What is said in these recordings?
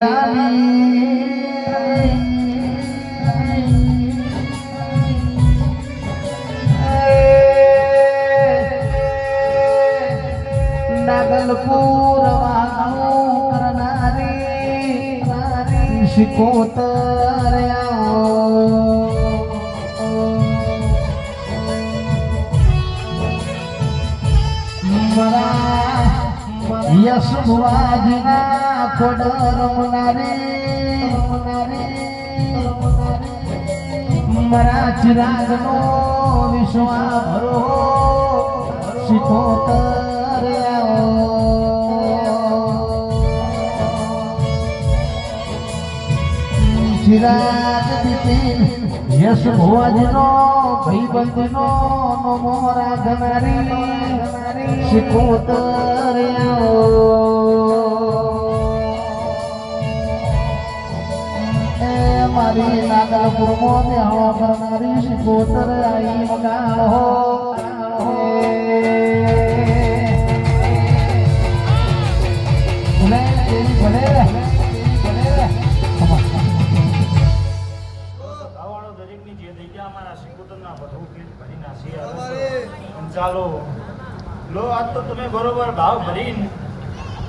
નાગલપુર વાળું કરનારી શિકોતર યશ ભુવાજીના ખોડ રમનારી મારા ચિરાગનો વિશ્વા ભરો શિકોતર ચિરાગ દીતી યશ ભુવાજીનો ભાઈબંધનો નમો રાખનારી શિકોતર મારી નાગલપુર મોને હવા કરનારી શિકોતર આઈ મગાળો ચાલો લો આજ તો તમે બરોબર ભાવ ભરીને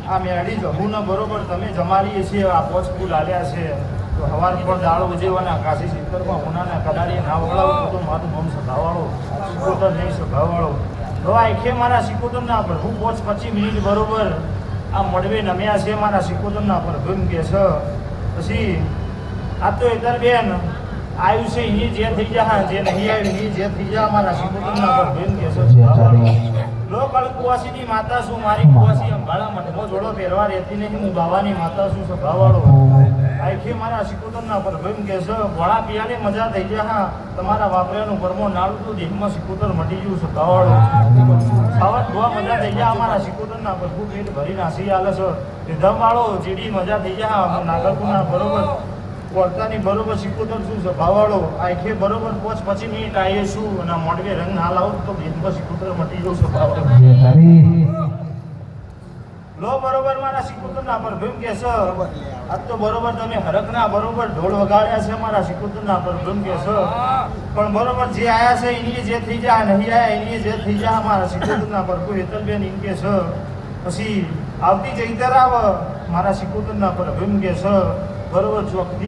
આ મેળી જમુના બરોબર તમે જમાડીએ છીએ આ પોચ ફૂલ આલ્યા છે તો હવાર પર દાળો ઉજવવાના કાશી સિત્તરમાં ઉનાના કડારી ના વળાવું તો મારું મમ સભાવાળો સિકોતર નહીં સભાવાળો લો આખે મારા સિકોતરના પ્રભુ પોચ 25 મિનિટ બરોબર આ મળવે નમ્યા છે મારા સિકોતરના પ્રભુ એમ કે છે પછી આ તો એતર બેન આવ્યું છે એ જે થઈ જા જે નહીં આવ્યું એ જે થઈ જા મારા સિકોતરના પ્રભુ એમ કે છે લોકલ કુવાસીની માતા છું મારી કુવાસી અંબાળા મઠમાં જોડો પહેરવા રહેતી નહીં હું બાવાની માતા છું સભાવાળો આખી મારા સિકોતરના પર ભીમ કે છે ભોળા પિયાને મજા થઈ ગયા હા તમારા વાપર્યાનું પરમો નાળું તો દેહમાં સિકોતર મટી ગયું સભાવાળો ખાવા ધોવા મજા થઈ ગયા અમારા સિકોતરના પ્રભુ પેટ ભરી નાસી આલે છે રીધમવાળો જેડી મજા થઈ ગયા નાગલપુરના બરોબર વર્તાની બરોબર સિકોતર શું છે ભાવાળો આખે બરોબર 25 મિનિટ આવીએ છું અને મોડવે રંગ ના લાવું તો બેનમાં સિકોતર મટી ગયું છે ભાવાળો લો બરોબર મારા સિકોતરના પર ભીમ કે છે આજ તો બરોબર તમે હરકના બરોબર ઢોલ વગાડ્યા છે મારા સિકોતરના પર ભીમ કે છે પણ બરોબર જે આયા છે એની જે થઈ જાય નહીં આયા એની જે થઈ જાય મારા સિકોતરના પર કોઈ હેતલબેન એમ કે છે પછી આવતી જઈતર આવ મારા સિકોતરના પર ભીમ કે છે બરોબર ચોકથી